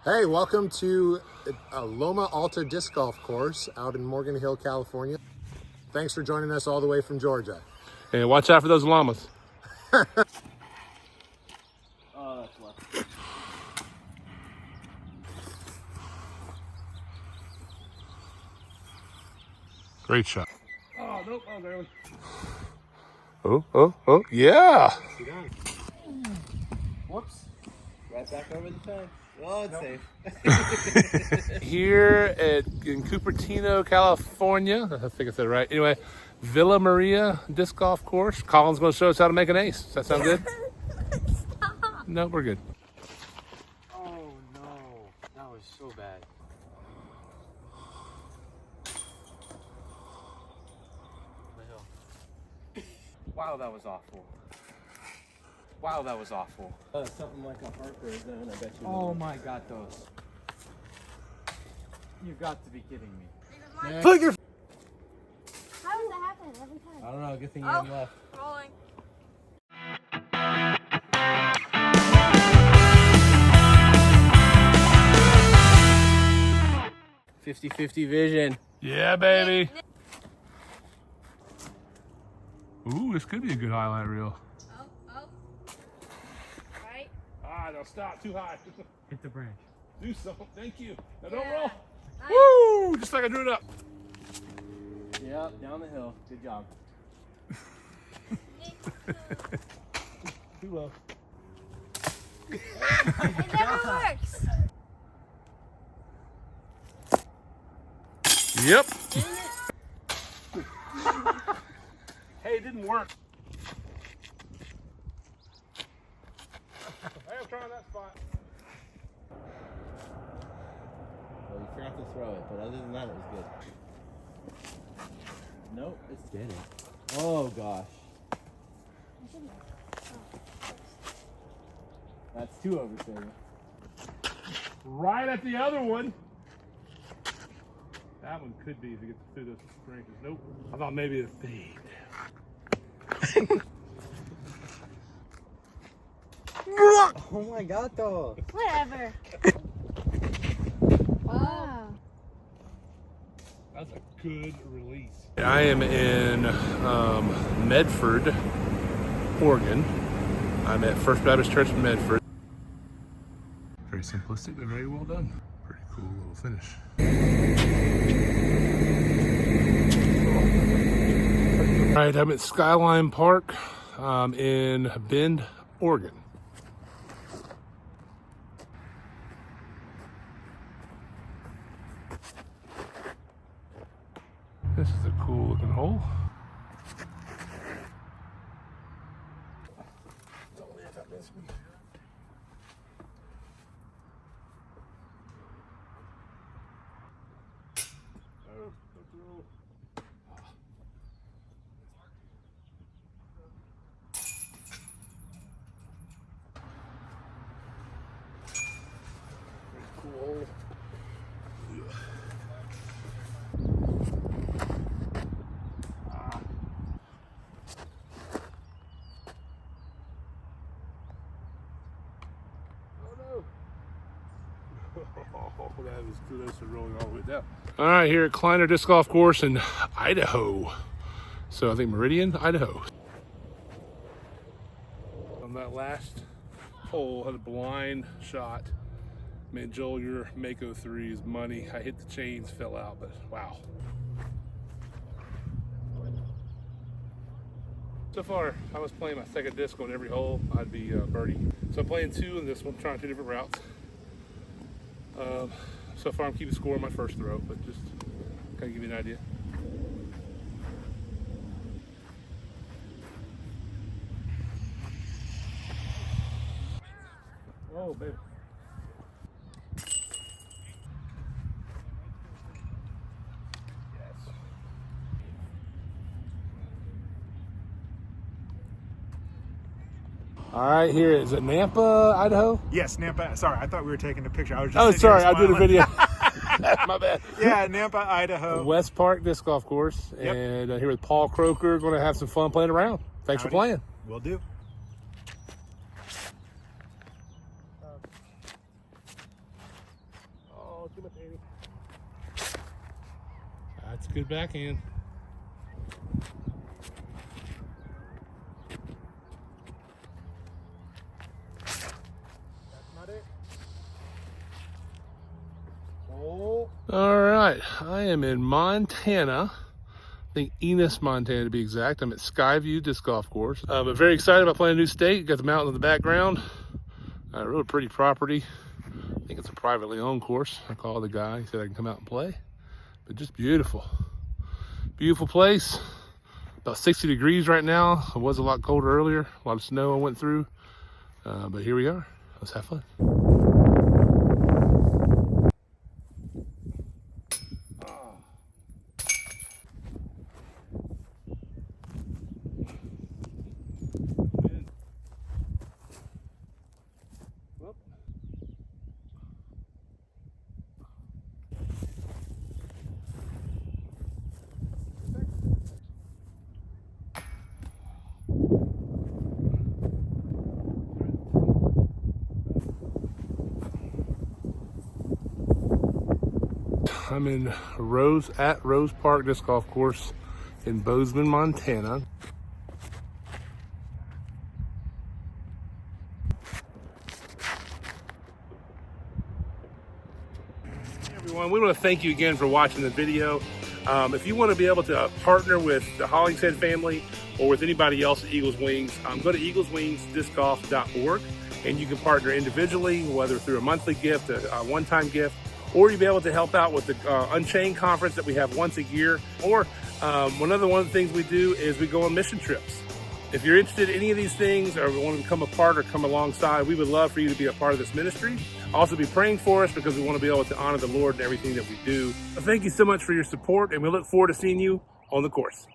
Hey, welcome to Loma Alta Disc Golf Course out in Morgan Hill, California. Thanks for joining us all the way from Georgia. And watch out for those llamas. Oh, that's left. Great shot. Oh, nope. Oh, barely. Oh, yeah. Whoops. Right back over the fence. Oh, it's safe. Here in Cupertino, California. I think I said it right. Anyway, Villa Maria Disc Golf Course. Colin's going to show us how to make an ace. Does that sound good? Stop. No, we're good. Oh, no. That was so bad. The hill. Wow, that was awful. Wow, that was awful. Something like a Harper zone, I bet you. Oh my God, those. You got to be kidding me. Put your. How does that happen every time? I don't know, good thing you haven't left. Rolling. '50-50 vision. Yeah, baby. Ooh, this could be a good highlight reel. Oh. Right. Ah, don't stop too high. Hit the branch. Do something. Thank you. Now don't roll. Nice. Woo! Just like I drew it up. Yep, down the hill. Good job. Too low. It never works. Yep. Hey, it didn't work. Hey, I'm trying that spot. Well, you forgot to throw it, but other than that, it was good. Nope, it's dead. Oh, gosh. That's two over, Sarah. Right at the other one. That one could be if it gets through those branches. Nope. I thought maybe a fade. Oh my God, though. Whatever. Wow. That's a good release. I am in Medford, Oregon. I'm at First Baptist Church in Medford. Very simplistic, but very well done. Pretty cool little finish. All right, I'm at Skyline Park in Bend, Oregon. This is a cool looking hole. Cool. Oh, that was kudos to rolling all the way down. All right, here at Kleiner Disc Golf Course in Idaho. So I think Meridian, Idaho. On that last hole, had a blind shot. Man, Joel, your Mako 3 is money. I hit the chains, fell out, but wow. So far, if I was playing my second disc on every hole, I'd be birdie. So I'm playing two in this one, trying two different routes. So far, I'm keeping score on my first throw, but just kind of give you an idea. Oh, baby. Yes. All right, here is it Nampa, Idaho? Yes, Nampa. Sorry, I thought we were taking a picture. I was just Oh, sitting sorry, here I did a smiling. video. My bad. Yeah, Nampa, Idaho. West Park Disc Golf Course, Yep. and here with Paul Croker. Going to have some fun playing around. Thanks Howdy. for playing. Will do. That's a good backhand. That's not it. Oh. All right, I am in Montana. I think Enos, Montana to be exact. I'm at Skyview Disc Golf Course. I'm very excited about playing a new state. Got the mountain in the background. Really pretty property. I think it's a privately owned course. I called the guy. He said I can come out and play. But just beautiful. Beautiful place. About 60 degrees right now. It was a lot colder earlier. A lot of snow I went through. But here we are. Let's have fun. I'm in Rose Park Disc Golf Course in Bozeman, Montana. Hey everyone, we want to thank you again for watching the video. If you want to be able to partner with the Hollingshead family or with anybody else at Eagles Wings, go to eagleswingsdiscgolf.org and you can partner individually, whether through a monthly gift, a one-time gift, or you'll be able to help out with the Unchained conference that we have once a year. Or one of the things we do is we go on mission trips. If you're interested in any of these things or want to become a part or come alongside, we would love for you to be a part of this ministry. Also be praying for us because we want to be able to honor the Lord in everything that we do. Thank you so much for your support, and we look forward to seeing you on the course.